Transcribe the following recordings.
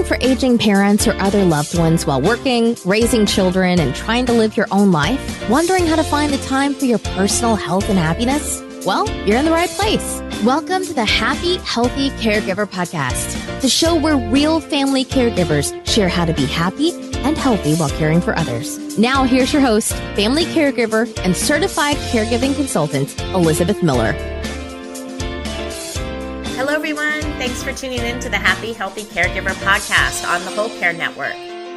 caring for aging parents or other loved ones while working, raising children, and trying to live your own life? Wondering how to find the time for your personal health and happiness? Well, you're in the right place. Welcome to the Happy, Healthy Caregiver Podcast, the show where real family caregivers share how to be happy and healthy while caring for others. Now, here's your host, family caregiver and certified caregiving consultant, Elizabeth Miller. Hello, everyone. Thanks for tuning in to the Happy, Healthy Caregiver Podcast on the Whole Care Network.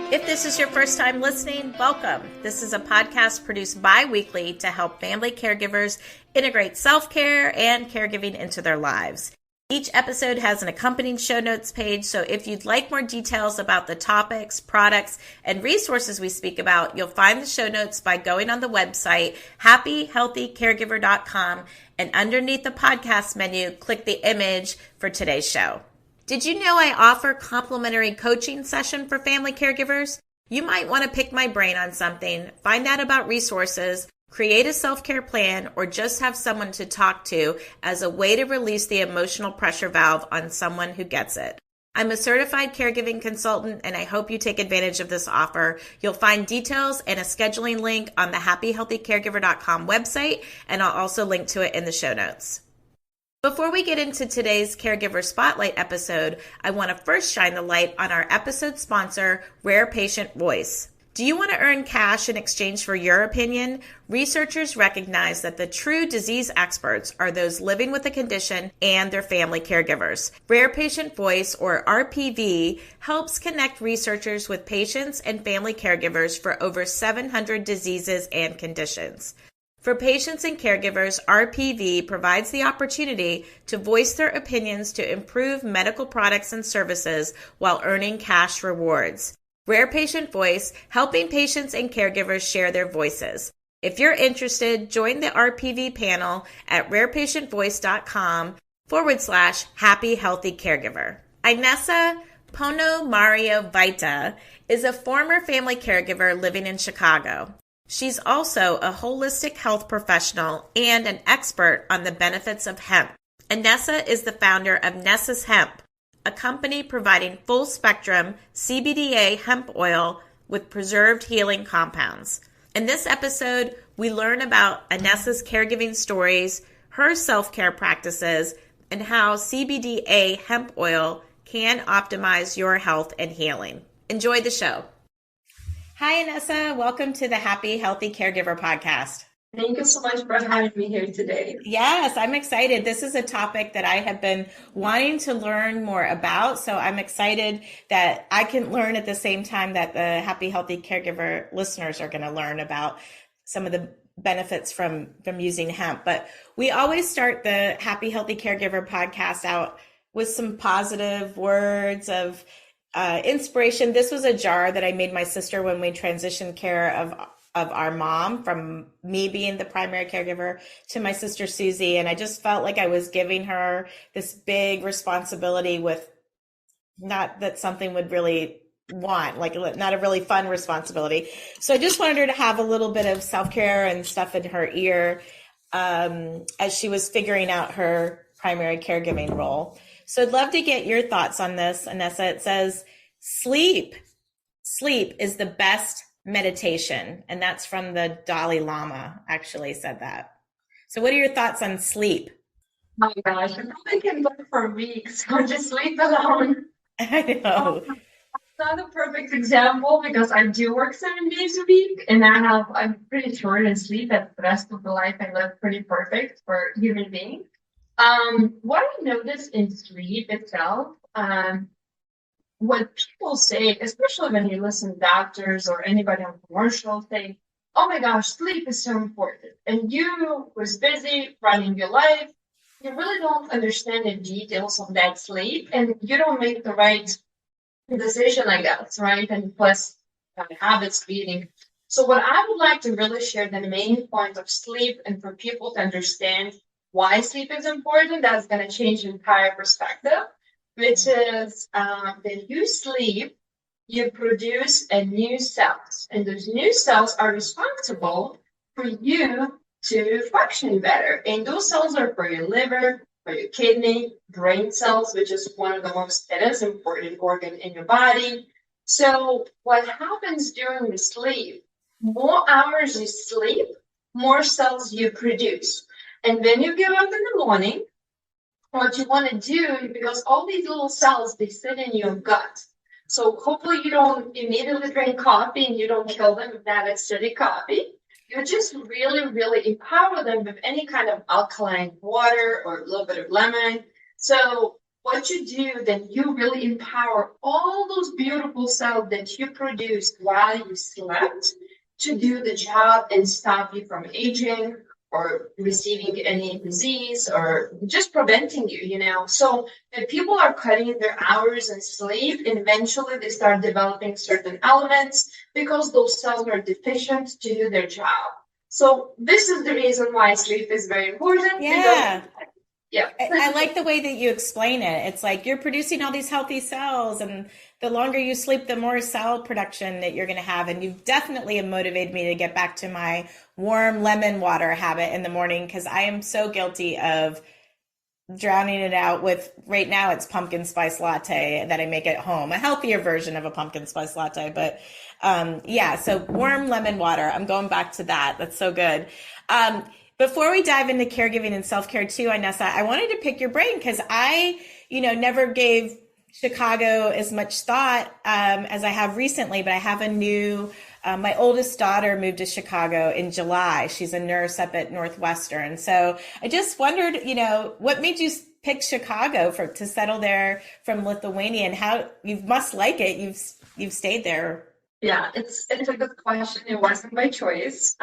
If this is your first time listening, welcome. This is a podcast produced bi-weekly to help family caregivers integrate self-care and caregiving into their lives. Each episode has an accompanying show notes page, so if you'd like more details about the topics, products, and resources we speak about, you'll find the show notes by going on the website, happyhealthycaregiver.com, and underneath the podcast menu, click the image for today's show. Did you know I offer complimentary coaching session for family caregivers? You might want to pick my brain on something, find out about resources, create a self-care plan, or just have someone to talk to as a way to release the emotional pressure valve on someone who gets it. I'm a certified caregiving consultant, and I hope you take advantage of this offer. You'll find details and a scheduling link on the happyhealthycaregiver.com website, and I'll also link to it in the show notes. Before we get into today's Caregiver Spotlight episode, I want to first shine the light on our episode sponsor, Rare Patient Voice. Do you want to earn cash in exchange for your opinion? Researchers recognize that the true disease experts are those living with the condition and their family caregivers. Rare Patient Voice, or RPV, helps connect researchers with patients and family caregivers for over 700 diseases and conditions. For patients and caregivers, RPV provides the opportunity to voice their opinions to improve medical products and services while earning cash rewards. Rare Patient Voice, helping patients and caregivers share their voices. If you're interested, join the RPV panel at rarepatientvoice.com/happy healthy caregiver. Inesa Ponomariovaite is a former family caregiver living in Chicago. She's also a holistic health professional and an expert on the benefits of hemp. Inesa is the founder of Nessa's Hemp, a company providing full-spectrum CBDa Hemp Oil with preserved healing compounds. In this episode, we learn about Inesa's caregiving stories, her self-care practices, and how CBDa Hemp Oil can optimize your health and healing. Enjoy the show. Hi, Inesa. Welcome to the Happy Healthy Caregiver Podcast. Thank you so much for having me here today. Yes, I'm excited. This is a topic that I have been wanting to learn more about. So I'm excited that I can learn at the same time that the Happy Healthy Caregiver listeners are going to learn about some of the benefits from using hemp. But we always start the Happy Healthy Caregiver podcast out with some positive words of inspiration. This was a jar that I made my sister when we transitioned care of our mom, from me being the primary caregiver to my sister Susie. And I just felt like I was giving her this big responsibility with not that something would really want, like not a really fun responsibility. So I just wanted her to have a little bit of self-care and stuff in her ear as she was figuring out her primary caregiving role. So I'd love to get your thoughts on this, Inesa. It says, sleep is the best meditation. And that's from the Dalai Lama actually said that. So what are your thoughts on sleep? Oh my gosh, I probably can go for weeks or just sleep alone. I know. It's not a perfect example because I do work 7 days a week and I'm pretty short in sleep, that the rest of the life I live pretty perfect for human being. What I notice in sleep itself, what people say, especially when you listen to doctors or anybody on commercials, say, oh my gosh, sleep is so important. And you was busy running your life. You really don't understand the details of that sleep and you don't make the right decision, I guess, right? And plus habits beating. So what I would like to really share the main point of sleep and for people to understand why sleep is important, that's going to change the entire perspective, which is when you sleep, you produce a new cells. And those new cells are responsible for you to function better. And those cells are for your liver, for your kidney, brain cells, which is one of the most, it is important organ in your body. So what happens during the sleep, more hours you sleep, more cells you produce. And when you get up in the morning, what you want to do, because all these little cells, they sit in your gut. So hopefully you don't immediately drink coffee and you don't kill them with that acidic coffee. You just really, really empower them with any kind of alkaline water or a little bit of lemon. So what you do, then you really empower all those beautiful cells that you produced while you slept to do the job and stop you from aging or receiving any disease or just preventing you, you know. So if people are cutting their hours in sleep, eventually they start developing certain elements because those cells are deficient to do their job. So this is the reason why sleep is very important. Yeah. Because, yeah. I like the way that you explain it. It's like you're producing all these healthy cells, and the longer you sleep, the more cell production that you're going to have. And you've definitely motivated me to get back to my warm lemon water habit in the morning, because I am so guilty of drowning it out with, right now it's pumpkin spice latte that I make at home, a healthier version of a pumpkin spice latte. But yeah, so warm lemon water. I'm going back to that. That's so good. Before we dive into caregiving and self-care too, Inesa, I wanted to pick your brain because I, never gave Chicago as much thought as I have recently, but I have a new, my oldest daughter moved to Chicago in July. She's a nurse up at Northwestern. So I just wondered, what made you pick Chicago to settle there from Lithuania, and how you must like it. You've stayed there. Yeah, it's a good question. It wasn't by choice.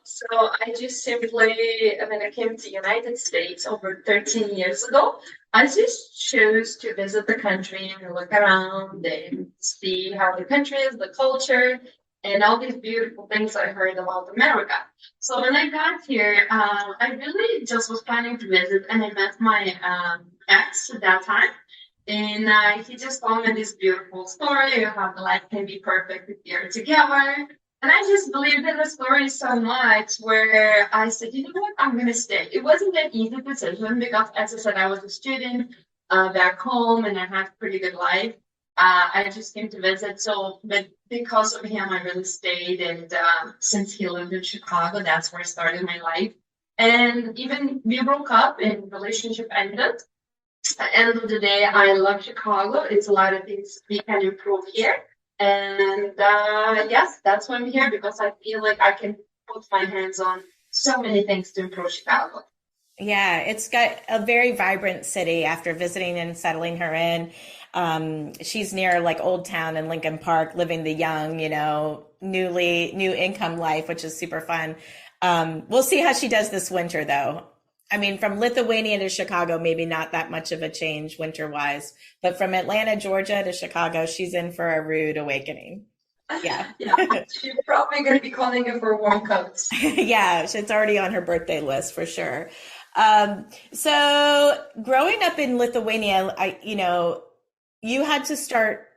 So I just simply, when I came to the United States over 13 years ago, I just chose to visit the country and look around and see how the country is, the culture, and all these beautiful things I heard about America. So when I got here, I really just was planning to visit, and I met my ex at that time. And he just told me this beautiful story of how the life can be perfect if you're together. And I just believed in the story so much where I said, you know what, I'm going to stay. It wasn't an easy decision because, as I said, I was a student back home and I had a pretty good life. I just came to visit. But because of him, I really stayed. And since he lived in Chicago, that's where I started my life. And even we broke up and relationship ended. At the end of the day, I love Chicago. It's a lot of things we can improve here. And yes, that's why I'm here, because I feel like I can put my hands on so many things to improve Chicago. Yeah, it's got a very vibrant city after visiting and settling her in. She's near like Old Town and Lincoln Park, living the young, new income life, which is super fun. We'll see how she does this winter, though. I mean, from Lithuania to Chicago, maybe not that much of a change winter-wise, but from Atlanta, Georgia to Chicago, she's in for a rude awakening. Yeah. Yeah, she's probably going to be calling you for warm coats. Yeah, it's already on her birthday list for sure. So growing up in Lithuania, you had to start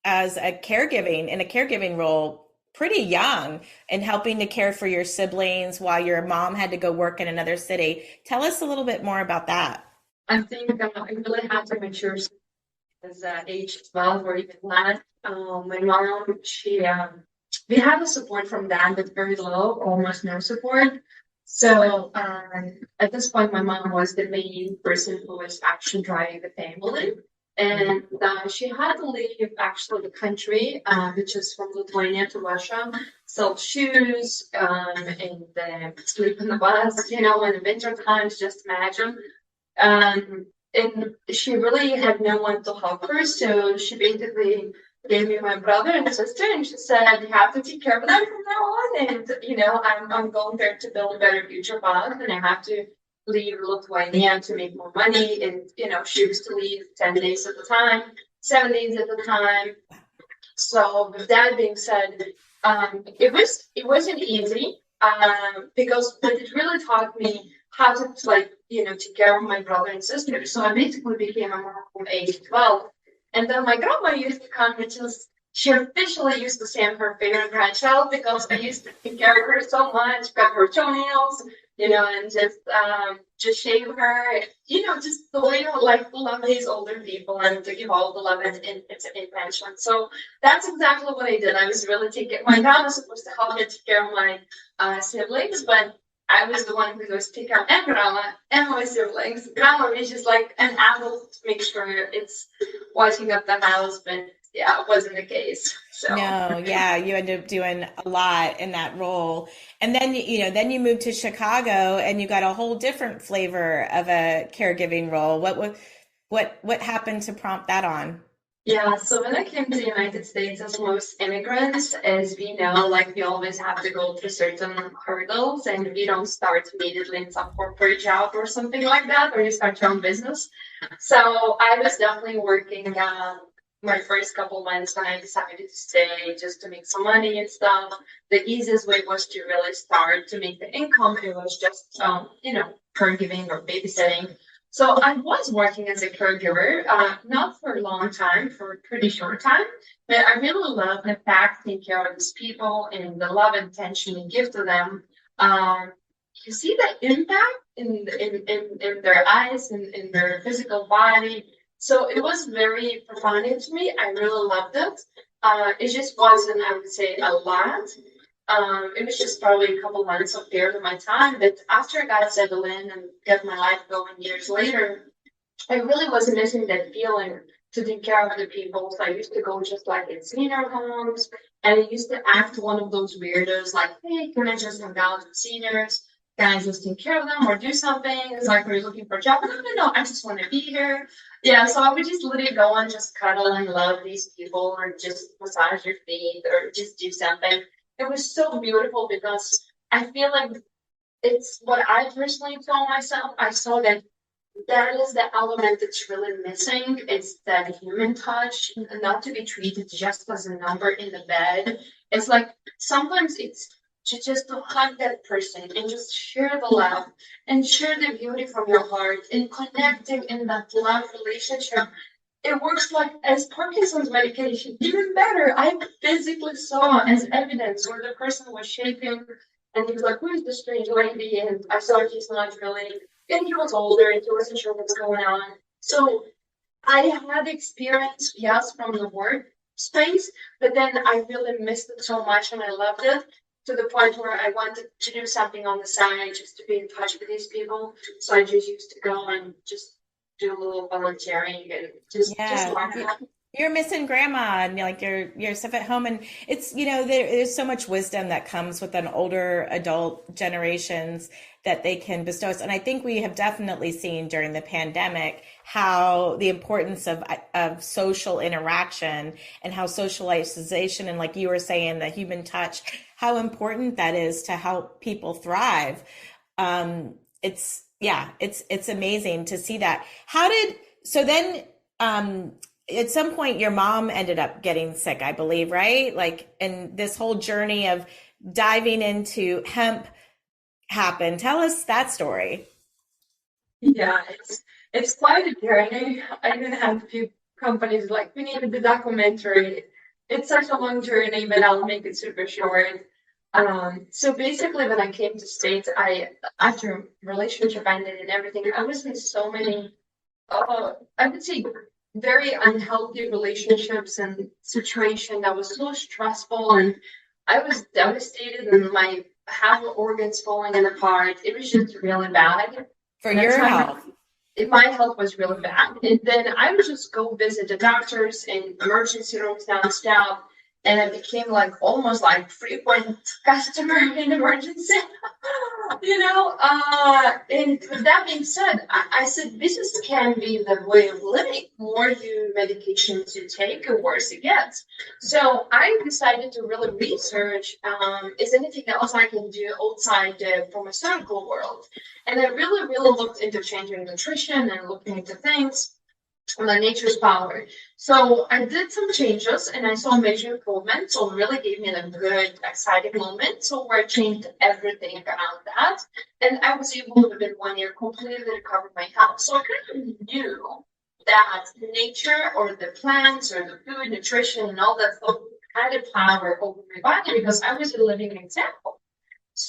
as in a caregiving role pretty young, and helping to care for your siblings while your mom had to go work in another city. Tell us a little bit more about that. I think I really had to mature as age 12 or even not. My mom, we had the support from dad, but very low, almost no support. So at this point, my mom was the main person who was actually driving the family. And she had to leave actually the country, which is from Lithuania to Russia, sell shoes and sleep in the bus, in the winter times, just imagine. And she really had no one to help her. So she basically gave me my brother and sister, and she said, you have to take care of them from now on. And, I'm going there to build a better future for us, and I have to leave Lithuania to make more money. And she used to leave 10 days at a time, 7 days at a time. So with that being said, it wasn't easy because it really taught me how to take care of my brother and sister. So I basically became a mom from age 12. And then my grandma used to come, she officially used to say I'm her favorite grandchild because I used to take care of her so much, cut her toenails, and just shave her, just the way to love these older people and to give all the love and attention. So that's exactly what I did. I was really taking, my dad was supposed to help me take care of my siblings, but I was the one who was taking care of and grandma and my siblings. Grandma is just like an adult to make sure it's washing up the house, but yeah, it wasn't the case. So No, yeah, you ended up doing a lot in that role. And then, then you moved to Chicago and you got a whole different flavor of a caregiving role. What happened to prompt that on? Yeah, so when I came to the United States, as most immigrants, as we know, like we always have to go through certain hurdles, and we don't start immediately in some corporate job or something like that, or you start your own business. So I was definitely working my first couple months when I decided to stay just to make some money and stuff. The easiest way was to really start to make the income. It was just, caregiving or babysitting. So I was working as a caregiver, not for a long time, for a pretty short time, but I really love the fact taking care of these people and the love and attention you give to them. You see the impact in their eyes and in their physical body. So it was very profound to me. I really loved it. It just wasn't, I would say, a lot. It was just probably a couple months of period of my time. But after I got settled in and got my life going years later, I really was missing that feeling to take care of the people. So I used to go just like in senior homes, and I used to act one of those weirdos, like, hey, can I just hang out with seniors? Can I just take care of them or do something? It's like, are you looking for a job? No, I just want to be here. Yeah, so I would just literally go and just cuddle and love these people or just massage your feet or just do something. It was so beautiful because I feel like it's what I personally told myself. I saw that is the element that's really missing. It's that human touch, not to be treated just as a number in the bed. It's like sometimes it's just to hug that person and just share the love and share the beauty from your heart and connecting in that love relationship. It works like as Parkinson's medication, even better. I physically saw as evidence where the person was shaking and he was like, who is this strange lady? And I saw he's not really, and he was older and he wasn't sure what's going on. So I had experience, yes, from the work space, but then I really missed it so much and I loved it to the point where I wanted to do something on the side just to be in touch with these people. So I just used to go and just do a little volunteering and just Yeah. learn how. You're missing grandma and like your stuff at home, and it's there's so much wisdom that comes with an older adult generations that they can bestow us. And I think we have definitely seen during the pandemic how the importance of social interaction and how socialization and, like you were saying, the human touch, how important that is to help people thrive. It's amazing to see that. So then at some point your mom ended up getting sick, I believe, right? Like, and this whole journey of diving into hemp happened. Tell us that story. Yeah, it's quite a journey. I even had a few companies like, we needed the documentary. It's such a long journey, but I'll make it super short. So basically when I came to States, after relationship ended and everything, I was in so many, I would say very unhealthy relationships and situation that was so stressful, and I was devastated and my half organs falling apart. It was just really bad. For And your that's how health. my health was really bad. And then I would just go visit the doctors in emergency rooms nonstop. And I became like almost like frequent customer in emergency, and with that being said, I said, this can be the way of living. More you medications you take, the worse it gets. So I decided to really research, is anything else I can do outside the pharmaceutical world? And I really, really looked into changing nutrition and looking into things on the nature's power. So I did some changes and I saw major improvement. So it really gave me a good, exciting moment. So where I changed everything around that. And I was able to, within 1 year, completely recover my health. So I kind of knew that nature or the plants or the food, nutrition, and all that stuff had a power over my body because I was a living example.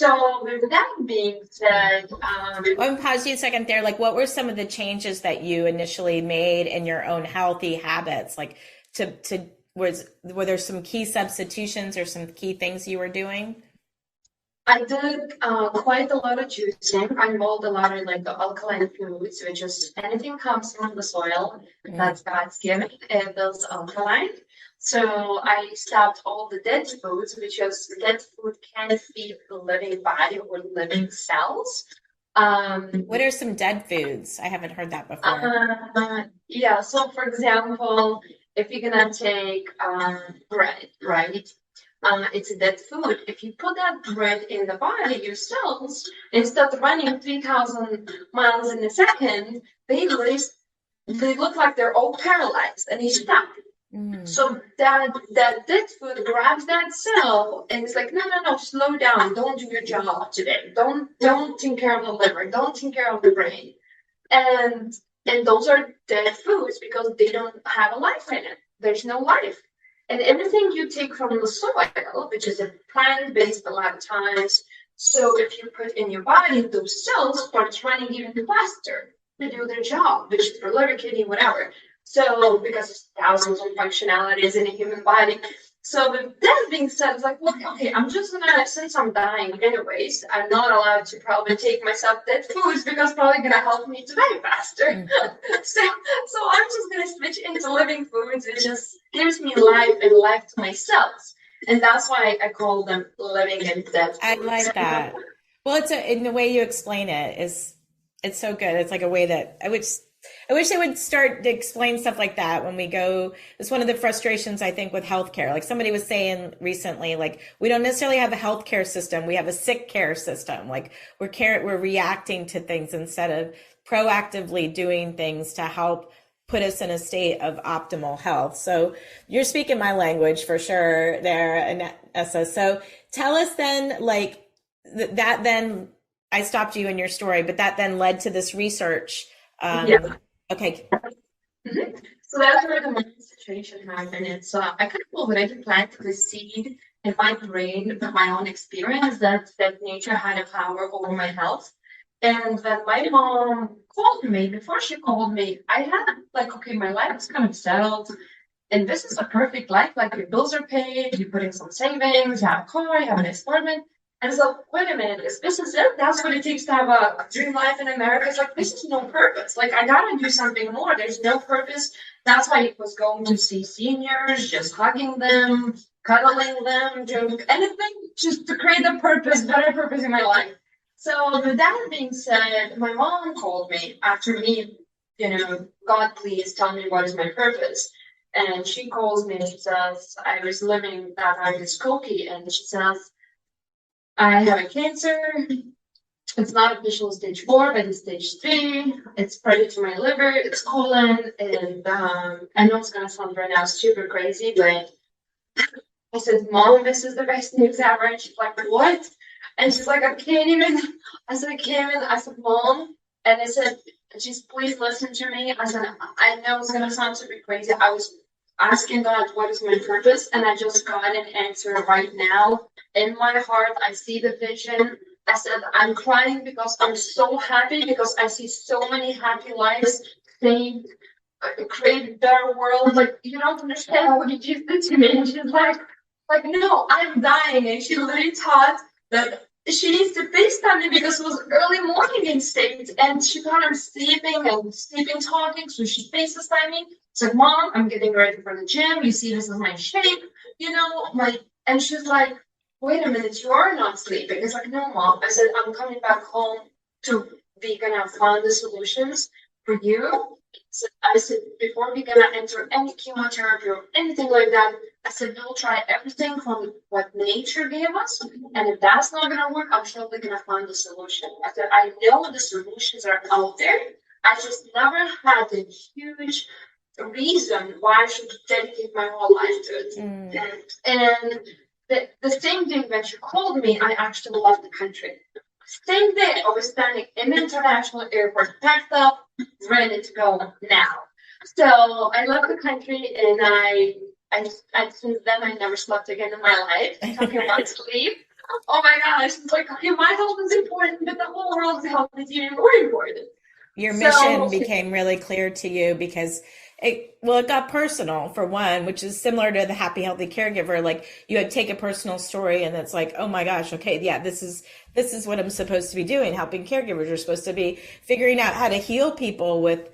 So with that being said, I'm going to pause you a second there. Like, what were some of the changes that you initially made in your own healthy habits? Like, were there some key substitutions or some key things you were doing? I did quite a lot of juicing. I involved a lot of like the alkaline foods, which is anything comes from the soil that's God's given, it builds alkaline. So I stopped all the dead foods, which is dead food can feed the living body or living cells. What are some dead foods? I haven't heard that before. Yeah, so for example, if you're gonna take bread, right? It's a dead food. If you put that bread in the body, your cells, instead of running 3,000 miles in a second, they look like they're all paralyzed and they stop. So that dead food grabs that cell and it's like, no, slow down. Don't do your job today. Don't take care of the liver. Don't take care of the brain. And those are dead foods because they don't have a life in it. There's no life. And everything you take from the soil, which is a plant-based a lot of times, so if you put in your body, those cells start running even faster to do their job, which is for liver, kidney, whatever. So because there's thousands of functionalities in a human body. So with that being said, it's like, well, okay, I'm just gonna, since I'm dying anyways, I'm not allowed to probably take myself dead foods because probably gonna help me to die faster. So I'm just gonna switch into living foods. It just gives me life and life to my cells. And that's why I call them living and dead foods. I like that. Well, in the way you explain it's so good. It's like a way that I wish they would start to explain stuff like that when we go. It's one of the frustrations, I think, with healthcare. Like somebody was saying recently, like we don't necessarily have a healthcare system. We have a sick care system. Like we're reacting to things instead of proactively doing things to help put us in a state of optimal health. So you're speaking my language for sure there, Inesa. So tell us then, like that then, I stopped you in your story, but that then led to this research. Yeah. Okay. Mm-hmm. So that's where the money situation happened. It's I kind of already planted the seed in my brain with my own experience that nature had a power over my health. And when my mom called me, before she called me, I had like, okay, my life is kind of settled. And this is a perfect life. Like your bills are paid, you put in some savings, you have a car, you have an apartment. And so, wait a minute, is this is it? That's what it takes to have a dream life in America. It's like, this is no purpose. Like, I gotta do something more. There's no purpose. That's why it was going to see seniors, just hugging them, cuddling them, doing anything just to create a purpose, better purpose in my life. So, with that being said, my mom called me after me, God, please tell me what is my purpose. And she calls me and she says, I was living that time in Skokie, and she says, I have a cancer. It's not official stage 4, but it's stage 3. It's spreading to my liver. It's colon. And I know it's going to sound right now super crazy, but I said, Mom, this is the best news ever. And she's like, what? And she's like, I can't even. I said, I can't even. I said, Mom. And I said, just please listen to me. I said, I know it's going to sound super crazy. I was asking God, what is my purpose? And I just got an answer right now. In my heart, I see the vision. I said, I'm crying because I'm so happy because I see so many happy lives saved, create a better world. Like, you don't understand what you just did to me. And she's like, no, I'm dying. And she literally thought that she needs to FaceTime me because it was early morning in States. And she thought I'm sleeping talking. So she FaceTimed me. It's like, Mom, I'm getting ready for the gym. You see, this is my shape, and she's like, wait a minute, you are not sleeping. It's like, no, Mom. I said, I'm coming back home to be gonna find the solutions for you. So I said, before we're gonna enter any chemotherapy or anything like that, I said, we'll try everything from what nature gave us. And if that's not gonna work, I'm sure we're gonna find the solution. I said, I know the solutions are out there. I just never had a huge reason why I should dedicate my whole life to it. And the same day when she called me, I actually left the country. Same day, I was standing in the international airport, packed up, ready to go now. So I left the country, and I since then I never slept again in my life. Talking about sleep, Oh my gosh. It's like, okay, my health is important, but the whole world's health is even more important. Your mission So, became really clear to you because it got personal for one, which is similar to the happy, healthy caregiver. Like you had take a personal story and it's like, oh my gosh, okay, yeah, this is what I'm supposed to be doing. Helping caregivers are supposed to be figuring out how to heal people with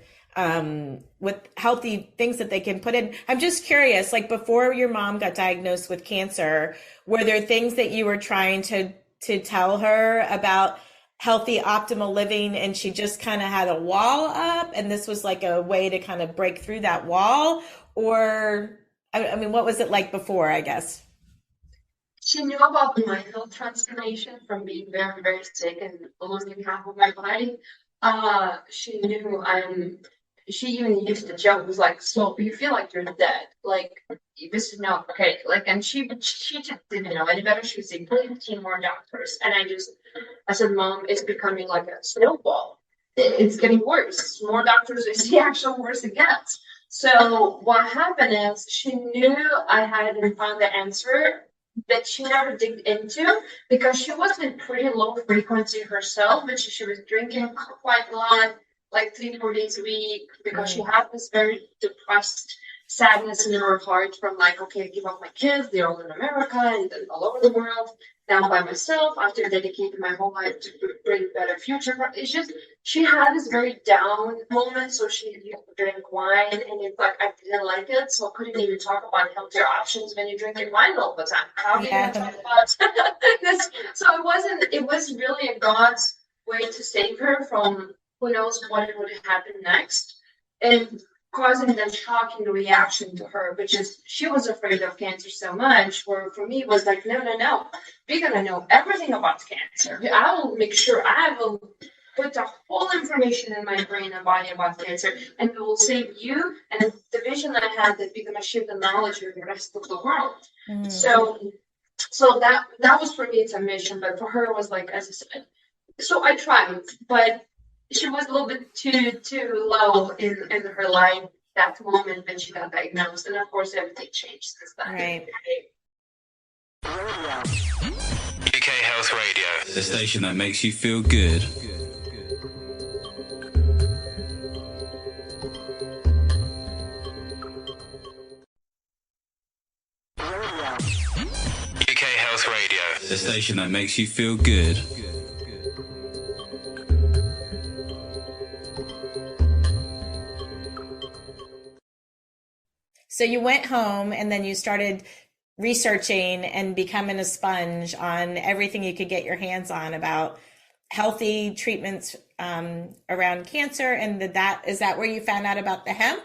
healthy things that they can put in. I'm just curious, like before your mom got diagnosed with cancer, were there things that you were trying to tell her about healthy, optimal living, and she just kind of had a wall up, and this was like a way to kind of break through that wall? Or, I mean, what was it like before, I guess? she knew about my health transformation from being very, very sick and losing half of my body. She knew she even used to joke, was like, so you feel like you're dead. Like, this is not okay. Like, and she just didn't know any better. She was like, 15 more doctors. And I said, Mom, it's becoming like a snowball. It's getting worse. More doctors, it's the actual worse it gets. So what happened is she knew I hadn't found the answer that she never digged into because she was in pretty low frequency herself, but she was drinking quite a lot, like 3 4 days a week, because she Mm. had this very depressed sadness in her heart from like, okay, I give up my kids, they're all in America and then all over the world, now by myself after dedicating my whole life to bring a better future. It's just she had this very down moment, so she used to drink wine, and it's like I didn't like it, so I couldn't even talk about healthier options when you're drinking wine all the time. How are you gonna Yeah. talk about this? So it wasn't. It was really a God's way to save her from who knows what would happen next, and causing that shocking reaction to her, which is she was afraid of cancer so much. Where for me it was like, no, no, no, we're gonna know everything about cancer. I will make sure I will put the whole information in my brain and body about cancer, and it will save you. And the vision I had that we're gonna share the knowledge with the rest of the world. Mm. So that was for me it's a mission, but for her it was like, as I said. So I tried, but she was a little bit too low in her life that moment when she got diagnosed, and of course everything changed since then. Right. UK Health Radio, the station that makes you feel good. UK Health Radio, the station that makes you feel good. So you went home and then you started researching and becoming a sponge on everything you could get your hands on about healthy treatments around cancer. And is that where you found out about the hemp?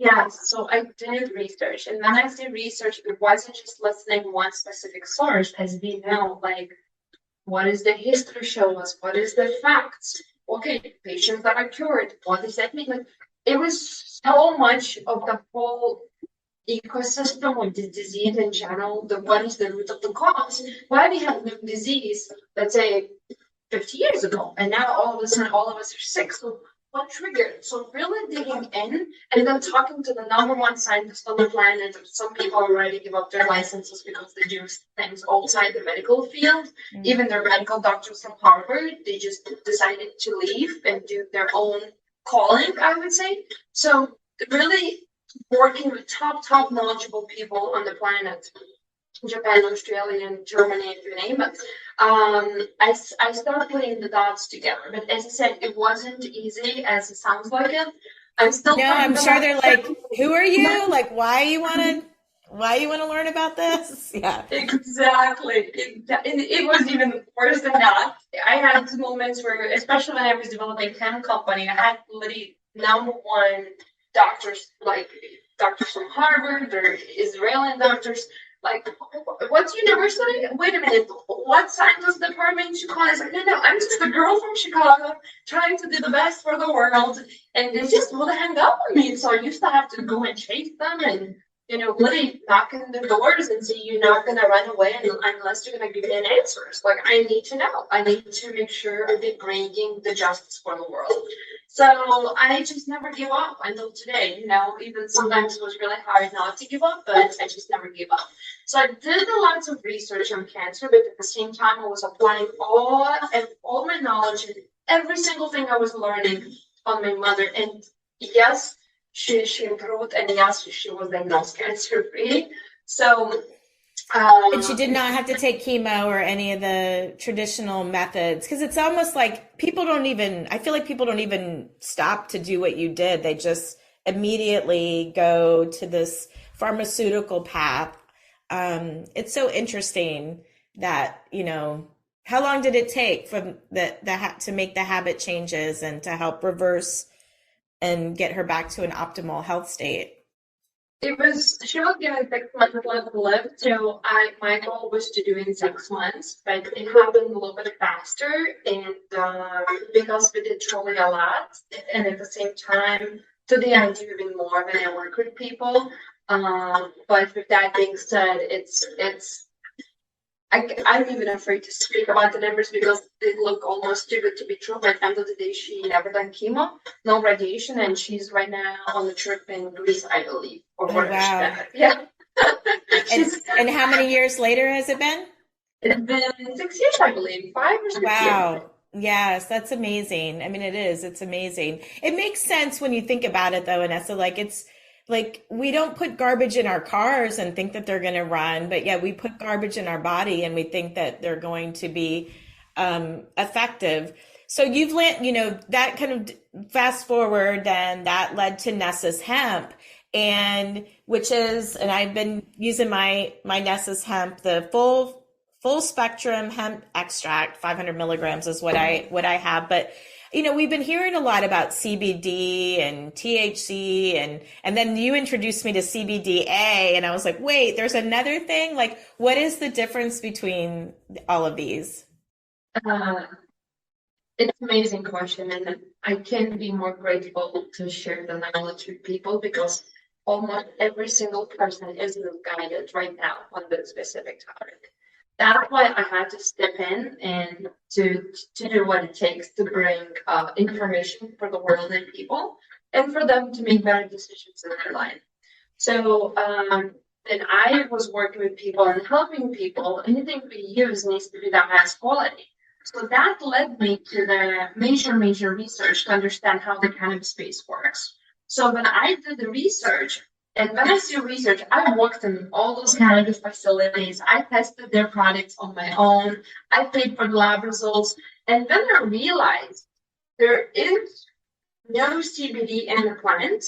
Yes, so I did research, and when I did research, it wasn't just listening to one specific source, as we know, like what is the history show us? What is the facts? Okay, patients that are cured. What does that mean? Like, it was so much of the whole ecosystem of the disease in general. What is the root of the cause? Why we have the disease, let's say 50 years ago, and now all of a sudden all of us are sick. So what triggered? So really digging in and then talking to the number one scientist on the planet. Some people already give up their licenses because they do things outside the medical field. Mm. Even their medical doctors from Harvard, they just decided to leave and do their own calling, I would say. So really working with top knowledgeable people on the planet. Japan, Australia, and Germany, if you name it. I started putting the dots together, but as I said, it wasn't easy as it sounds like it. I'm still. No, I'm sure they're like, who are you? Like, why you want to learn about this? Yeah. Exactly. It was even worse than that. I had moments where, especially when I was developing hemp company, I had literally number one doctors, like doctors from Harvard or Israeli doctors. Like, what's university? Wait a minute, what science department in Chicago? I was like, no, I'm just a girl from Chicago trying to do the best for the world. And they just would hang up on me. So I used to have to go and chase them. And really knock on the doors and say you're not going to run away unless you're going to give me an answers. Like, I need to know. I need to make sure they're bringing the justice for the world. So I just never give up until today. Even sometimes it was really hard not to give up, but I just never give up. So I did a lot of research on cancer, but at the same time, I was applying all my knowledge and every single thing I was learning on my mother. And yes, she improved, and yes, she was diagnosed cancer-free. So, and she did not have to take chemo or any of the traditional methods, because it's almost like I feel like people don't even stop to do what you did. They just immediately go to this pharmaceutical path. It's so interesting that, how long did it take for to make the habit changes and to help reverse and get her back to an optimal health state? She was given 6 months left to live, so my goal was to do it in 6 months, but it happened a little bit faster, and because we did truly a lot, and at the same time, today I do even more when I work with people. But with that being said, I'm even afraid to speak about the numbers because they look almost too good to be true. But at the end of the day, she never done chemo, no radiation, and she's right now on the trip in Greece, I believe. Wow. Yeah. And how many years later has it been? It's been 6 years, I believe, 5 or 6 years. Wow. Yes, that's amazing. I mean, it is. It's amazing. It makes sense when you think about it, though, Inesa. Like we don't put garbage in our cars and think that they're going to run, but yeah, we put garbage in our body and we think that they're going to be effective. So you've that kind of fast forward, then that led to Nessa's Hemp, and I've been using my Nessa's Hemp, the full spectrum hemp extract, 500 milligrams is what I have, but we've been hearing a lot about CBD and THC, and then you introduced me to CBDa, and I was like, wait, there's another thing? Like, what is the difference between all of these? It's an amazing question, and I can't be more grateful to share the knowledge with people because almost every single person is misguided right now on this specific topic. That's why I had to step in and to do what it takes to bring information for the world and people, and for them to make better decisions in their life. So then I was working with people and helping people. Anything we use needs to be the highest quality. So that led me to the major research to understand how the cannabis space works. So when I did the research, and when I say research, I worked in all those cannabis facilities. I tested their products on my own. I paid for the lab results. And then I realized there is no CBD in the plant.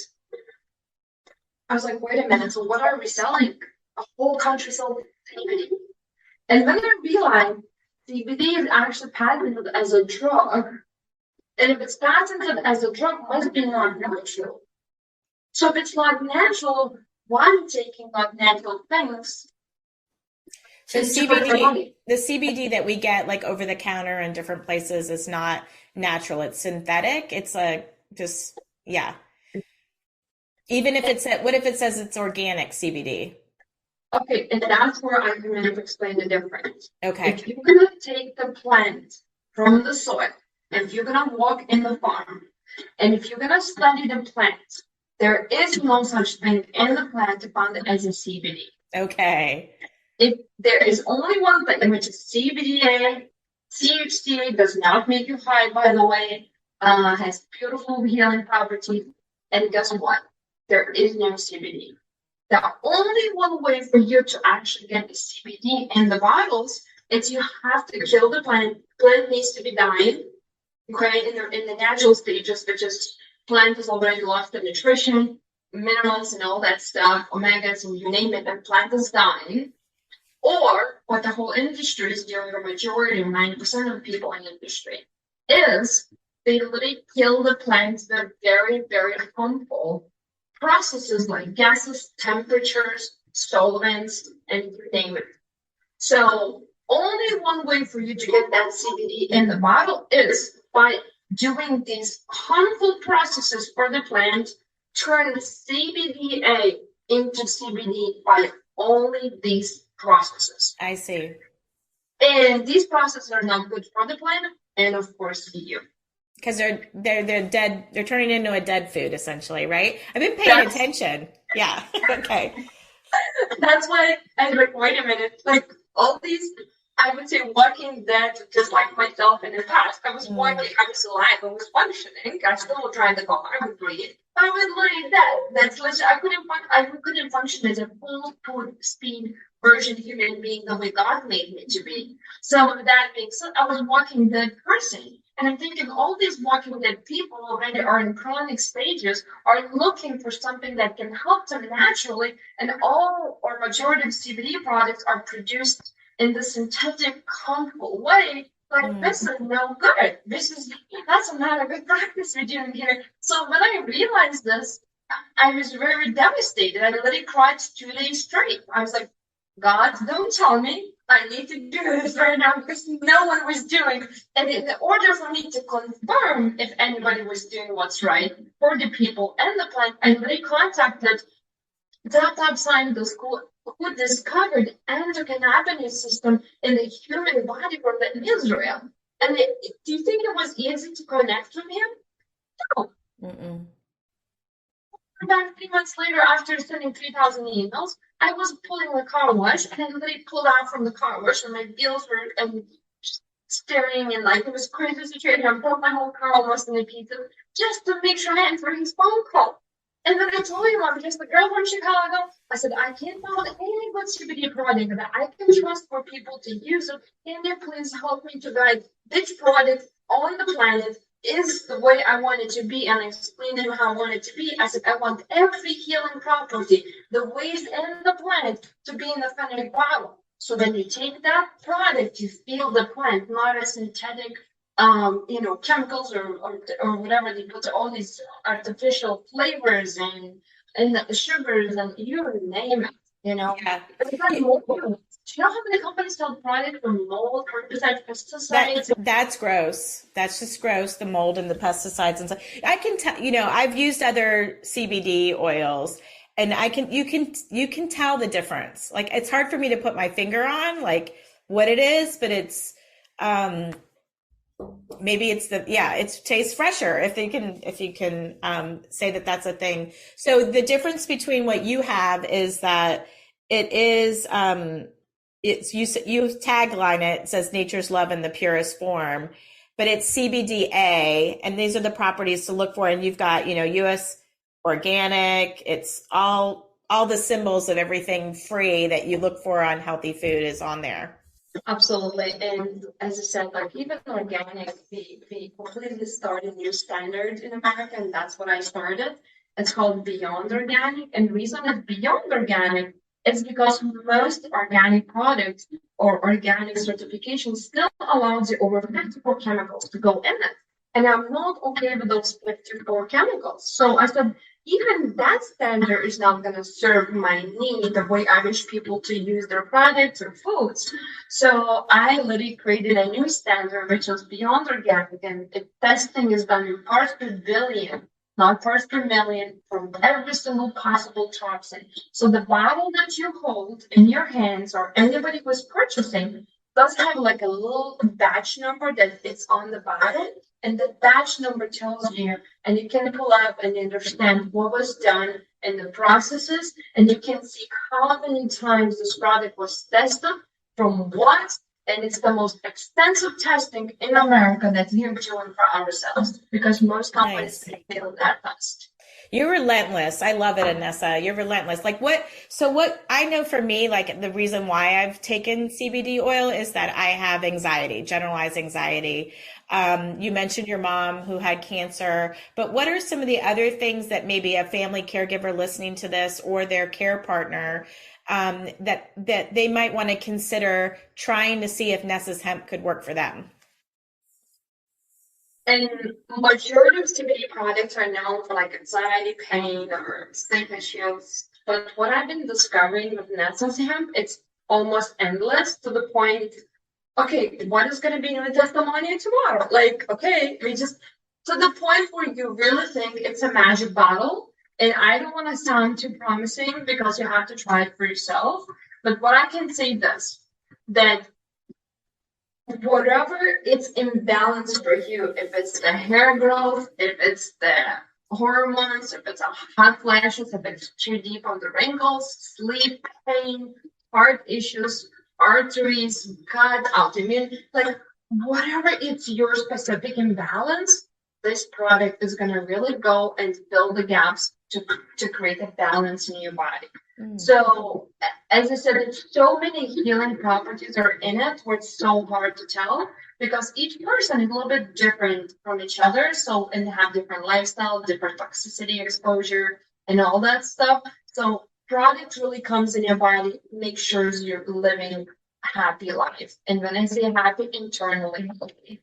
I was like, wait a minute, so what are we selling? A whole country sells CBD. And then I realized CBD is actually patented as a drug. And if it's patented as a drug, it must be not natural. So if it's not natural, why am I taking not natural things? The CBD that we get like over the counter in different places is not natural. It's synthetic. It's Even if what if it says it's organic CBD? Okay, and that's where I can explain the difference. Okay. If you're gonna take the plant from the soil, if you're gonna walk in the farm, and if you're gonna study the plant, there is no such thing in the plant found as a CBD. Okay. If there is only one thing, which is CBDa, THC does not make you high, by the way, has beautiful healing properties, and guess what? There is no CBD. The only one way for you to actually get the CBD in the bottles is you have to kill the plant. Plant needs to be dying, okay, in the natural stages, which is plant has already lost the nutrition, minerals, and all that stuff, omegas, and you name it, and plant is dying. Or what the whole industry is doing, the majority, 90% of the people in the industry, is they literally kill the plants with very, very harmful processes like gases, temperatures, solvents, and you name it. So only one way for you to get that CBD in the bottle is by doing these harmful processes for the plant, turn CBDa into CBD by only these processes. I see. And these processes are not good for the planet and, of course, you. Because they're dead. They're turning into a dead food, essentially, right? I've been paying attention. Yeah. Okay. That's why I was like, wait a minute, like all these, I would say walking dead, just like myself in the past. I was walking, I was alive, I was functioning, I still would drive the car, I would breathe. I was like that. That's legit. I couldn't function as a full food speed version human being the way God made me to be. So with that being said, I was walking dead person. And I'm thinking all these walking dead people already are in chronic stages, are looking for something that can help them naturally. And all or majority of CBD products are produced in the synthetic, harmful way. Like this is no good. That's not a good practice we're doing here. So when I realized this, I was very devastated. I literally cried 2 days straight. I was like, God, don't tell me I need to do this right now because no one was doing. And in order for me to confirm if anybody was doing what's right for the people and the planet, I literally contacted the top scientists who discovered endocannabinoid system in the human body from Israel. And do you think it was easy to connect with him? No. Mm-mm. About 3 months later, after sending 3,000 emails, I was pulling the car wash, and I literally pulled out from the car wash, and my wheels were staring, and like it was crazy situation. I broke my whole car almost in a pizza just to make sure I answered his phone call. And then I told him, I'm just the girl from Chicago. I said, I can't find any good CBD product that I can trust for people to use it. Can you please help me to guide which product on the planet is the way I want it to be? And I explained to him how I want it to be. I said, I want every healing property, the waste in the plant, to be in the fennec bottle. So when you take that product, you feel the plant, not a synthetic chemicals or whatever they put all these artificial flavors and sugars and you name it, Yeah. But it's like mold. Do you know how many companies sell products from mold, herbicides, pesticides? That's gross. That's just gross. The mold and the pesticides and stuff. I can tell. I've used other CBD oils, and you can tell the difference. Like it's hard for me to put my finger on like what it is, but it's maybe it's it tastes fresher if you can say that that's a thing. So the difference between what you have is that it is it's you tagline it says nature's love in the purest form, but it's CBDa, and these are the properties to look for. And you've got US organic. It's all the symbols of everything free that you look for on healthy food is on there. Absolutely. And as I said, like even organic, we completely started a new standard in America, and that's what I started. It's called Beyond Organic. And the reason it's Beyond Organic is because most organic products or organic certification still allows you over 54 chemicals to go in it. And I'm not okay with those 54 chemicals. So I said, even that standard is not going to serve my need the way I wish people to use their products or foods. So I literally created a new standard, which is Beyond Organic, and the testing is done in parts per billion, not parts per million, from every single possible toxin. So the bottle that you hold in your hands or anybody who's purchasing does have like a little batch number that it's on the bottle. And the batch number tells you, and you can pull up and understand what was done in the processes, and you can see how many times this product was tested, from what, and it's the most extensive testing in America that we're doing for ourselves, because most companies fail that test. You're relentless. I love it, Inesa. You're relentless. Like what I know for me, like the reason why I've taken CBD oil is that I have anxiety, generalized anxiety. You mentioned your mom who had cancer, but what are some of the other things that maybe a family caregiver listening to this or their care partner that they might want to consider trying to see if Inesa's hemp could work for them? And majority of CBD products are known for like anxiety, pain, or sleep issues. But what I've been discovering with Inesa's hemp, it's almost endless to the point, okay, what is going to be in the testimony tomorrow? Like, okay, we just, to the point where you really think it's a magic bottle. And I don't want to sound too promising because you have to try it for yourself. But what I can say this, that whatever it's imbalanced for you, if it's the hair growth, if it's the hormones, if it's a hot flashes, if it's too deep on the wrinkles, sleep, pain, heart issues, arteries, gut, autoimmune, like whatever it's your specific imbalance, this product is going to really go and fill the gaps to create a balance in your body. So, as I said, there's so many healing properties are in it where it's so hard to tell because each person is a little bit different from each other. So, and they have different lifestyle, different toxicity exposure, and all that stuff. So, product really comes in your body, make sure you're living a happy life. And when I say happy, internally healthy.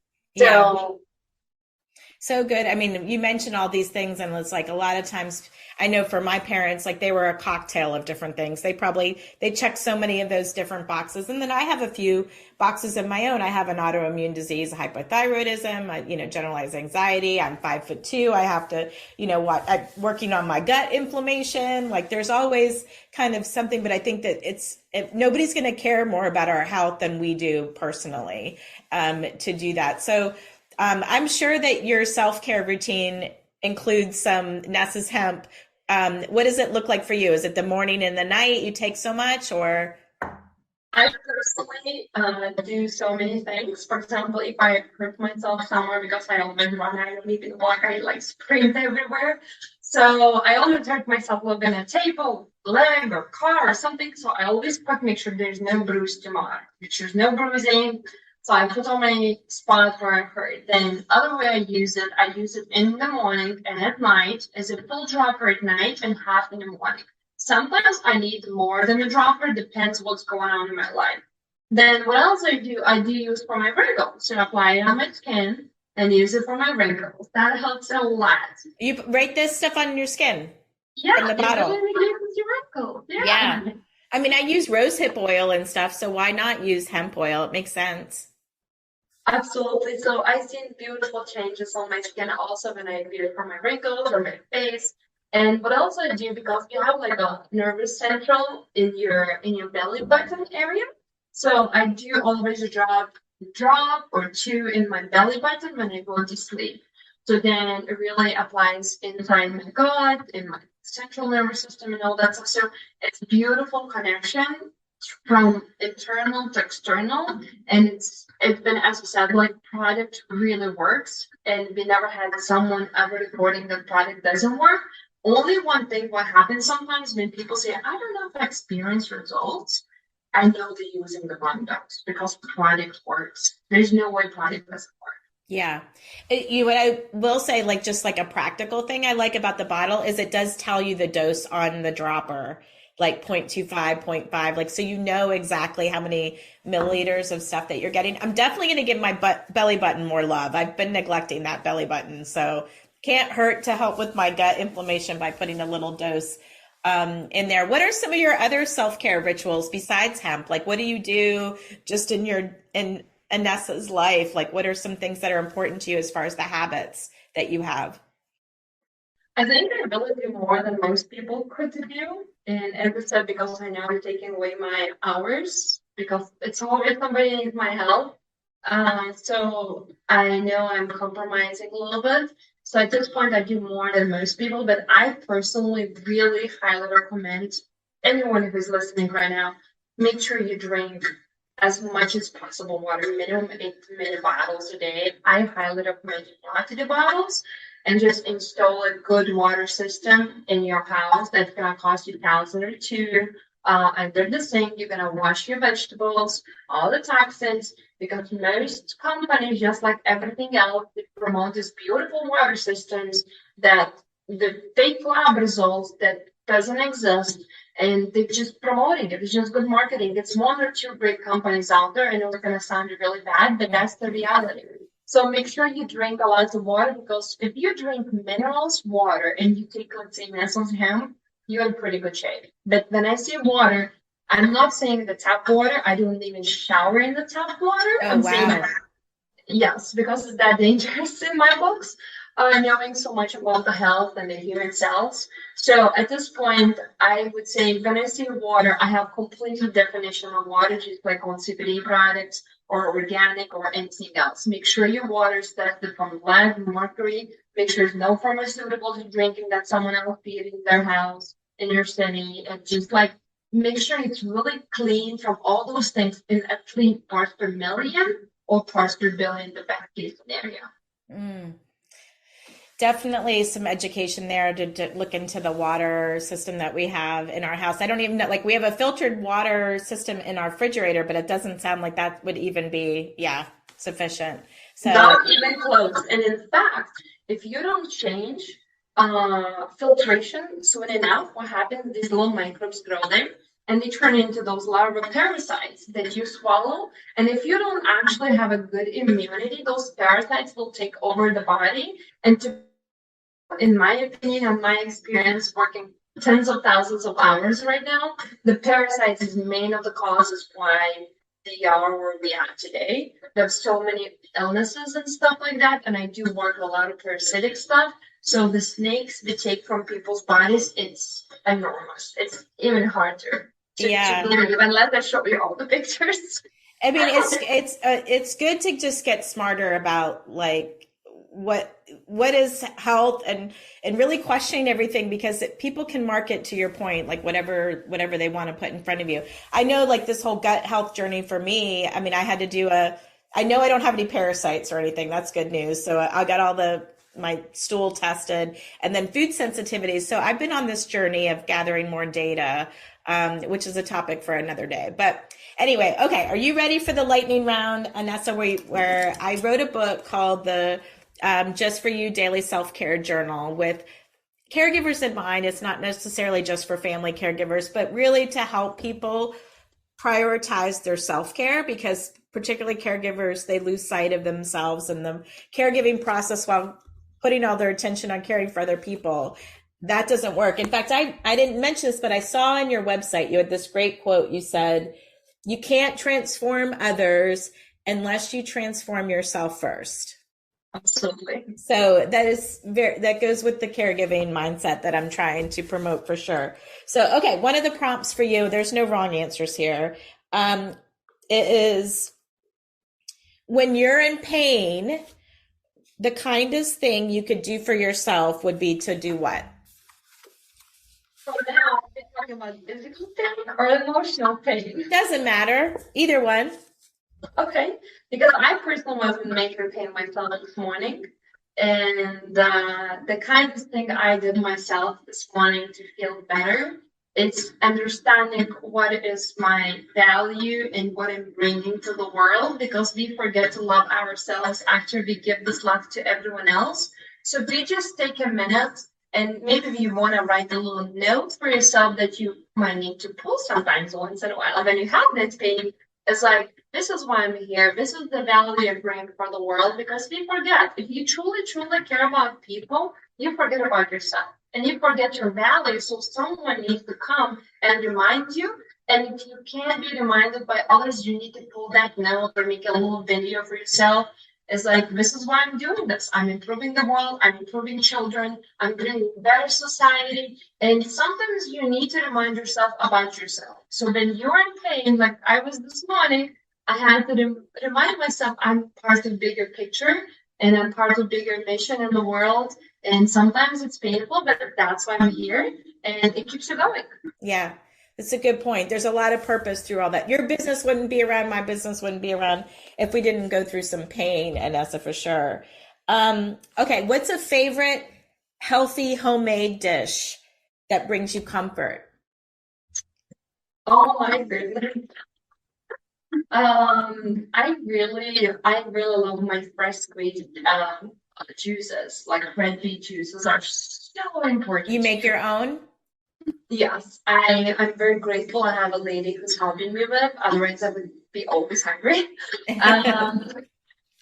So good. I mean, you mentioned all these things, and it's like a lot of times I know for my parents, like they were a cocktail of different things. They checked so many of those different boxes. And then I have a few boxes of my own. I have an autoimmune disease, hypothyroidism, generalized anxiety. I'm 5'2". I have to, I'm working on my gut inflammation. Like there's always kind of something, but I think that nobody's going to care more about our health than we do personally, to do that. So, I'm sure that your self-care routine includes some Inesa's hemp. What does it look like for you? Is it the morning and the night you take so much, or? I personally do so many things. For example, if I hurt myself somewhere because I always run, I don't even walk, I like sprint everywhere. So I always hurt myself a little bit on a table, leg, or car, or something. So I always make sure there's no bruise tomorrow. There's no bruising. So I put on my spot where I hurt. Then other way I use it in the morning and at night as a full dropper at night and half in the morning. Sometimes I need more than a dropper, depends what's going on in my life. Then what else I do use for my wrinkles. So I apply it on my skin and use it for my wrinkles. That helps a lot. You rate this stuff on your skin? Yeah, in the bottle. It really reduces your wrinkles. Yeah. I mean, I use rosehip oil and stuff, so why not use hemp oil? It makes sense. Absolutely. So I've seen beautiful changes on my skin also when I do it for my wrinkles or my face. And what else I do, because you have like a nervous central in your belly button area. So I do always drop or two in my belly button when I go to sleep. So then it really applies inside my gut, in my central nervous system and all that stuff. So it's a beautiful connection from internal to external, and it's been, as I said, like product really works, and we never had someone ever reporting that product doesn't work. Only one thing, what happens sometimes when people say, I don't know if I experience results, I know they're using the wrong dose because product works. There's no way product doesn't work. Yeah. What I will say, like just like a practical thing I like about the bottle is it does tell you the dose on the dropper, like 0.25, 0.5, like, so you know exactly how many milliliters of stuff that you're getting. I'm definitely going to give my belly button more love. I've been neglecting that belly button. So can't hurt to help with my gut inflammation by putting a little dose in there. What are some of your other self-care rituals besides hemp? Like, what do you do just in Inesa's life? Like, what are some things that are important to you as far as the habits that you have? I think I really do more than most people could do. And as I said, because I know I'm taking away my hours, because it's always somebody needs my help. So I know I'm compromising a little bit. So at this point, I do more than most people, but I personally really highly recommend anyone who's listening right now, make sure you drink as much as possible water, minimum 8 mini bottles a day. I highly recommend not to do bottles and just install a good water system in your house. That's going to cost you $1,000 or $2,000. Under the sink, you're going to wash your vegetables, all the toxins, because most companies, just like everything else, they promote these beautiful water systems that the fake lab results that doesn't exist, and they're just promoting it. It's just good marketing. It's one or two great companies out there. I know it's going to sound really bad, but that's the reality. So make sure you drink a lot of water, because if you drink minerals water and you take, let's say, Inesa's hemp, you're in pretty good shape. But when I say water, I'm not saying the tap water. I don't even shower in the tap water. Oh, wow. Yes, because it's that dangerous in my books. knowing so much about the health and the human cells. So at this point, I would say when I say water, I have completely definition of water, just like on CBD products or organic or anything else. Make sure your water is tested from lead, mercury. Make sure there's no pharmaceuticals you're drinking that someone else did in their house, in your city, and just like make sure it's really clean from all those things in at least parts per million or parts per billion, the best case scenario. Definitely some education there to look into the water system that we have in our house. I don't even know, like we have a filtered water system in our refrigerator, but it doesn't sound like that would even be, sufficient. So not even close. And in fact, if you don't change filtration soon enough, what happens, these little microbes grow there and they turn into those larva parasites that you swallow. And if you don't actually have a good immunity, those parasites will take over the body. And in my opinion and my experience working tens of thousands of hours right now, the parasites is main of the causes why we are where we are today. There's so many illnesses and stuff like that, and I do work a lot of parasitic stuff. So the snakes we take from people's bodies, it's enormous. It's even harder to believe unless I show you all the pictures. I mean, it's good to just get smarter about like what is health and really questioning everything, because people can market, to your point, like whatever they want to put in front of you. I know like this whole gut health journey for me, I mean, I had to do I know I don't have any parasites or anything. That's good news. So I got all my stool tested, and then food sensitivities. So I've been on this journey of gathering more data, which is a topic for another day. But anyway, okay. Are you ready for the lightning round? And that's where I wrote a book called the Just For You Daily Self-Care Journal with caregivers in mind. It's not necessarily just for family caregivers, but really to help people prioritize their self-care, because particularly caregivers, they lose sight of themselves and the caregiving process while putting all their attention on caring for other people. That doesn't work. In fact, I didn't mention this, but I saw on your website, you had this great quote. You said, you can't transform others unless you transform yourself first. Absolutely. So that goes with the caregiving mindset that I'm trying to promote for sure. So, okay. One of the prompts for you, there's no wrong answers here. It is, when you're in pain, the kindest thing you could do for yourself would be to do what? So now we're talking about physical pain or emotional pain? Doesn't matter. Either one. Okay, because I personally was in major pain myself this morning, and the kindest thing I did myself this morning to feel better is understanding what is my value and what I'm bringing to the world, because we forget to love ourselves after we give this love to everyone else. So we just take a minute, and maybe you want to write a little note for yourself that you might need to pull sometimes once in a while when you have that pain. It's like, this is why I'm here. This is the value I bring for the world, because we forget. If you truly, truly care about people, you forget about yourself and you forget your value. So someone needs to come and remind you. And if you can't be reminded by others, you need to pull that note or make a little video for yourself. It's like, this is why I'm doing this. I'm improving the world. I'm improving children. I'm bringing better society. And sometimes you need to remind yourself about yourself. So when you're in pain, like I was this morning, I had to remind myself I'm part of the bigger picture and I'm part of the bigger mission in the world. And sometimes it's painful, but that's why I'm here, and it keeps you going. Yeah. It's a good point. There's a lot of purpose through all that. Your business wouldn't be around, my business wouldn't be around if we didn't go through some pain, Inesa, for sure. Okay, what's a favorite healthy homemade dish that brings you comfort? Oh my goodness. I really love my fresh squeezed juices. Like red beet juices are so important. You make your own? Yes, I'm very grateful. I have a lady who's helping me with. Otherwise, I would be always hungry.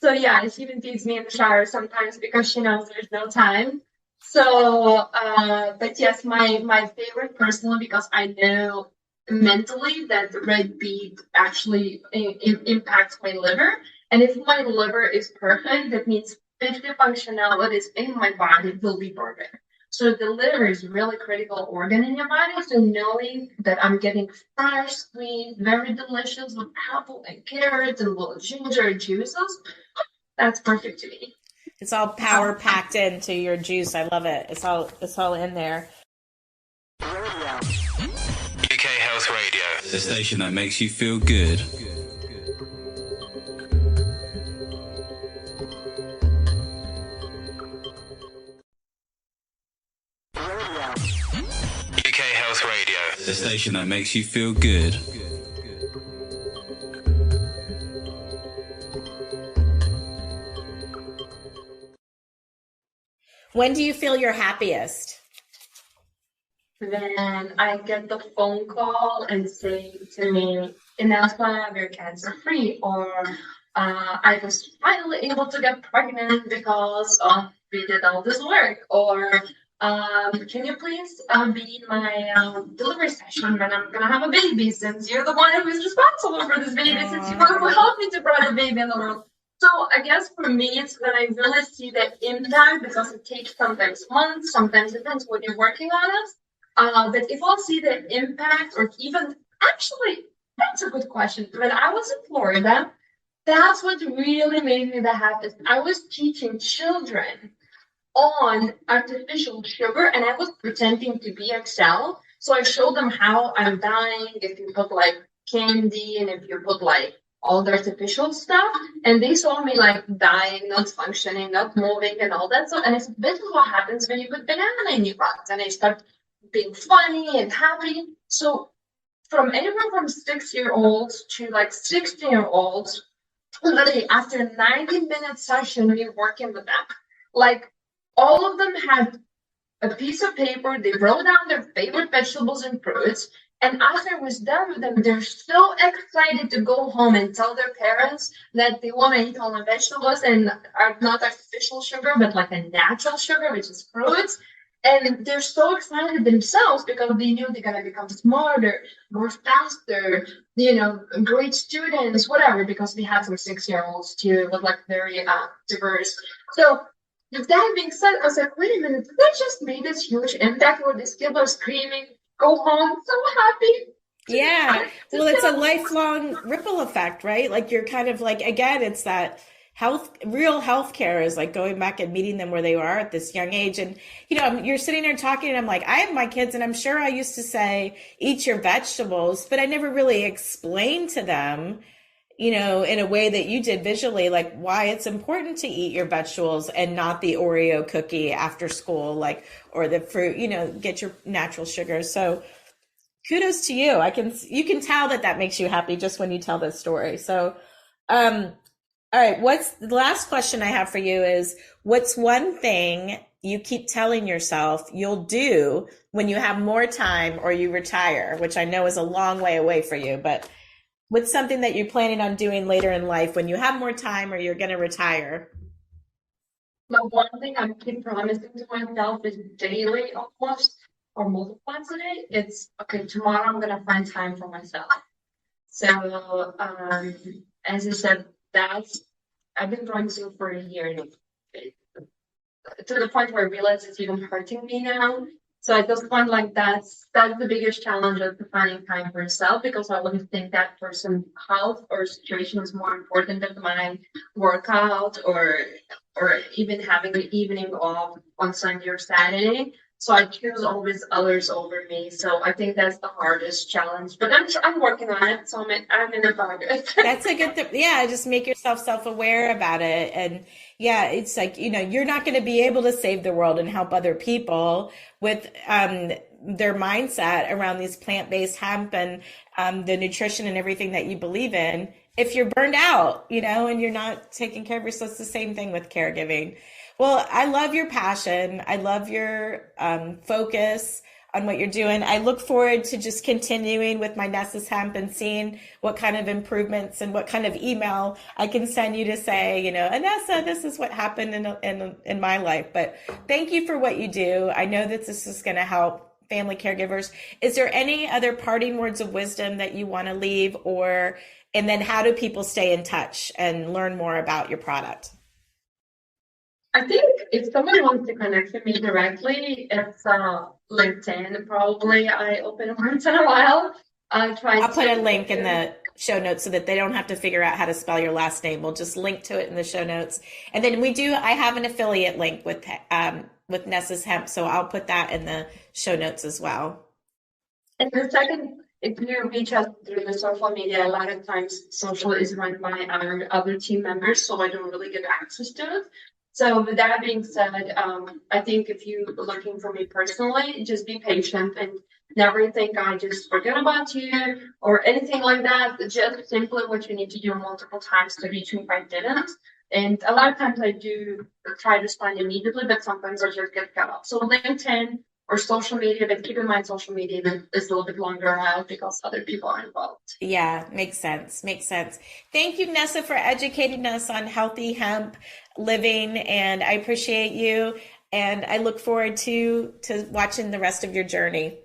So yeah, she even feeds me in the shower sometimes because she knows there's no time. So, but yes, my favorite personally, because I know mentally that the red beet actually impacts my liver. And if my liver is perfect, that means 50 functionalities in my body will be perfect. So the liver is really critical organ in your body. So knowing that I'm getting fresh, sweet, very delicious with apple and carrots and little ginger juices, that's perfect to me. It's all power packed into your juice. I love it. It's all in there. UK Health Radio, the station that makes you feel good. UK Health Radio, the station that makes you feel good. When do you feel your happiest? When I get the phone call and say to me, Inesa, you're cancer free, or I was finally able to get pregnant because we did all this work, or can you please be in my delivery session when I'm gonna have a baby, since you're the one who is responsible for this baby, since you want to help me to bring a baby in the world. So I guess for me, it's when I really see the impact, because it takes sometimes months, sometimes it depends what you're working on it. But if I'll see the impact, or even actually, that's a good question. When I was in Florida, that's what really made me the happiest. I was teaching children on artificial sugar, and I was pretending to be Excel. So I showed them how I'm dying if you put like candy and if you put like all the artificial stuff, and they saw me like dying, not functioning, not moving, and all that. So, and it's basically what happens when you put banana in your butt, and I start being funny and happy. So from anywhere from 6-year-olds to like 16-year-olds, literally after 90-minute session, we're working with them. Like all of them had a piece of paper, they wrote down their favorite vegetables and fruits. And after I was done with them, they're so excited to go home and tell their parents that they want to eat all the vegetables and are not artificial sugar, but like a natural sugar, which is fruits. And they're so excited themselves because they knew they're going to become smarter, more faster, great students, whatever, because we have some 6-year-olds too, but like very diverse. So with that being said, I was like, wait a minute, did that just made this huge impact where these kids are screaming, go home, so happy? Yeah. Well, it's a lifelong ripple effect, right? Like you're kind of like, again, it's that real healthcare is like going back and meeting them where they are at this young age. And, you're sitting there talking and I'm like, I have my kids and I'm sure I used to say, eat your vegetables, but I never really explained to them, in a way that you did visually, like why it's important to eat your vegetables and not the Oreo cookie after school, or the fruit, get your natural sugar. So kudos to you. You can tell that makes you happy just when you tell this story. So, all right, what's the last question I have for you is, what's one thing you keep telling yourself you'll do when you have more time or you retire, which I know is a long way away for you, but what's something that you're planning on doing later in life when you have more time or you're going to retire? The one thing I keep promising to myself is daily almost, or multiple times a day, it's, okay, tomorrow I'm going to find time for myself. So, as I said, I've been practicing for a year now, to the point where I realize it's even hurting me now. So at this point, like that's the biggest challenge of finding time for yourself, because I wouldn't think that person's health or situation is more important than my workout or even having the evening off on Sunday or Saturday. So I choose always others over me. So I think that's the hardest challenge, but I'm working on it. So I'm in the progress. That's a good thing. Yeah. Just make yourself self-aware about it. And yeah, it's like, you're not going to be able to save the world and help other people with, their mindset around these plant-based hemp and, the nutrition and everything that you believe in, if you're burned out, and you're not taking care of yourself. It's the same thing with caregiving. Well, I love your passion. I love your focus on what you're doing. I look forward to just continuing with my Nessa's Hemp and seeing what kind of improvements and what kind of email I can send you to say, Inesa, this is what happened in my life. But thank you for what you do. I know that this is going to help family caregivers. Is there any other parting words of wisdom that you want to leave, and then how do people stay in touch and learn more about your product? I think if somebody wants to connect with me directly, it's LinkedIn. Probably I open it once in a while. I'll put a link in the show notes so that they don't have to figure out how to spell your last name. We'll just link to it in the show notes. And then I have an affiliate link with Inesa's Hemp, so I'll put that in the show notes as well. And the second, if you reach out through the social media, a lot of times social is run by our other team members, so I don't really get access to it. So with that being said, I think if you're looking for me personally, just be patient and never think I just forget about you or anything like that. Just simply what you need to do multiple times to reach me if I didn't. And a lot of times I do try to respond immediately, but sometimes I just get cut off. So LinkedIn or social media, but keep in mind social media is a little bit longer out because other people are involved. Yeah, makes sense. Thank you, Inesa, for educating us on healthy hemp living, and I appreciate you, and I look forward to watching the rest of your journey.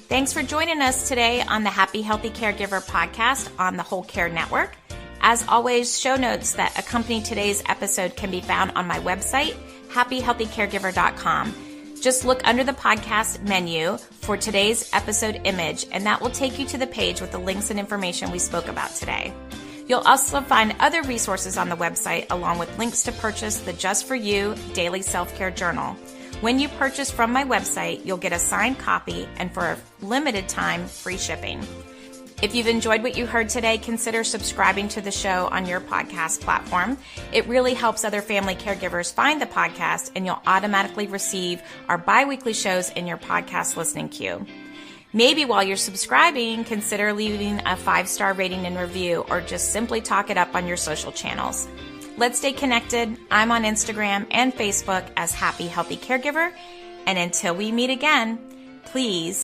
Thanks for joining us today on the Happy Healthy Caregiver podcast on the Whole Care Network. As always, show notes that accompany today's episode can be found on my website, happyhealthycaregiver.com. Just look under the podcast menu for today's episode image, and that will take you to the page with the links and information we spoke about today. You'll also find other resources on the website, along with links to purchase the Just For You Daily Self-Care Journal. When you purchase from my website, you'll get a signed copy and for a limited time, free shipping. If you've enjoyed what you heard today, consider subscribing to the show on your podcast platform. It really helps other family caregivers find the podcast, and you'll automatically receive our bi-weekly shows in your podcast listening queue. Maybe while you're subscribing, consider leaving a 5-star rating and review, or just simply talk it up on your social channels. Let's stay connected. I'm on Instagram and Facebook as Happy Healthy Caregiver. And until we meet again, please